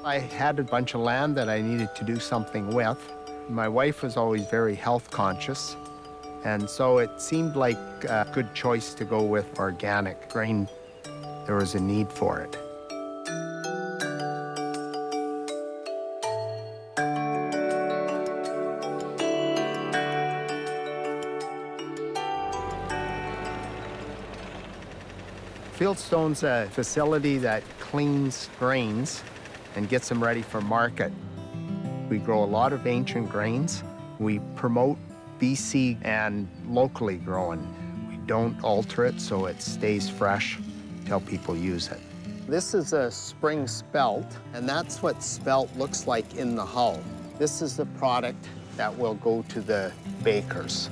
I had a bunch of land that I needed to do something with. My wife was always very health conscious, and so it seemed like a good choice to go with organic grain. There was a need for it. Fieldstone's a facility that cleans grains and gets them ready for market. We grow a lot of ancient grains. We promote BC and locally grown. We don't alter it so it stays fresh until people use it. This is a spring spelt, and that's what spelt looks like in the hull. This is the product that will go to the bakers.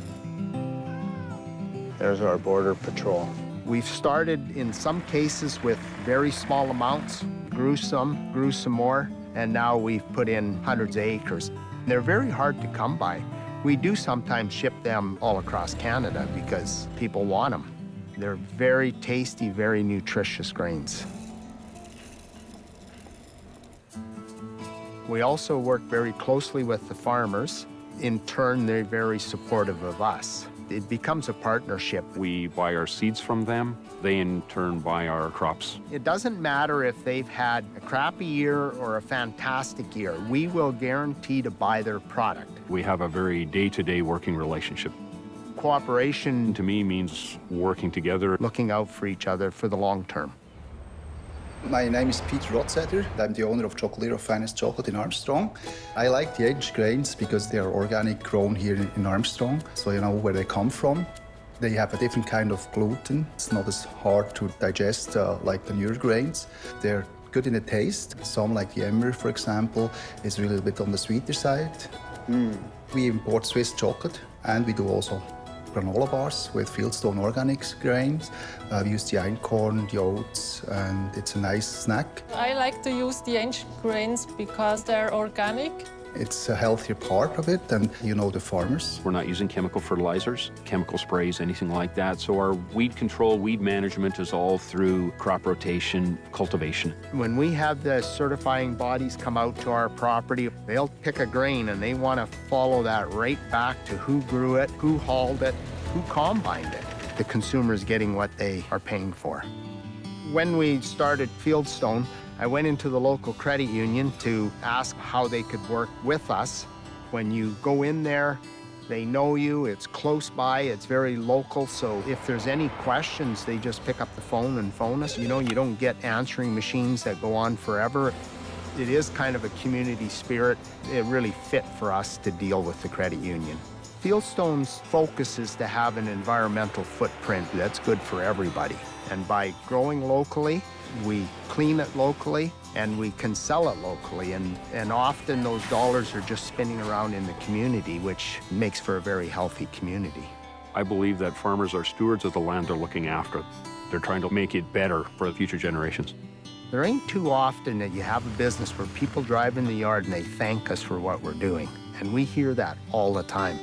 There's our Border Patrol. We've started in some cases with very small amounts, grew some more, and now we've put in hundreds of acres. They're very hard to come by. We do sometimes ship them all across Canada because people want them. They're very tasty, very nutritious grains. We also work very closely with the farmers. In turn, they're very supportive of us. It becomes a partnership. We buy our seeds from them. They, in turn, buy our crops. It doesn't matter if they've had a crappy year or a fantastic year. We will guarantee to buy their product. We have a very day-to-day working relationship. Cooperation, to me, means working together. looking out for each other for the long term. My name is Peter Rothseder. I'm the owner of Chocolate of Finest Chocolate in Armstrong. I like the aged grains because they are organic, grown here in Armstrong, so you know where they come from. They have a different kind of gluten. It's not as hard to digest like the newer grains. They're good in the taste. Some, like the Emmer, for example, is really a bit on the sweeter side. We import Swiss chocolate, and we do also granola bars with Fieldstone Organics grains. We use the einkorn, the oats, and it's a nice snack. I like to use the ancient grains because they're organic. It's a healthier part of it, and you know the farmers. We're not using chemical fertilizers, chemical sprays, anything like that. So our weed control, weed management is all through crop rotation, cultivation. When we have the certifying bodies come out to our property, they'll pick a grain and they want to follow that right back to who grew it, who hauled it, who combined it. The consumer's getting what they are paying for. When we started Fieldstone, I went into the local credit union to ask how they could work with us. When you go in there, they know you, it's close by, it's very local, so if there's any questions, they just pick up the phone and phone us. You know, you don't get answering machines that go on forever. It is kind of a community spirit. It really fit for us to deal with the credit union. Fieldstone's focus is to have an environmental footprint that's good for everybody. And by growing locally, we clean it locally, and we can sell it locally. And often those dollars are just spinning around in the community, which makes for a very healthy community. I believe that farmers are stewards of the land they're looking after. They're trying to make it better for the future generations. There ain't too often that you have a business where people drive in the yard and they thank us for what we're doing. And we hear that all the time.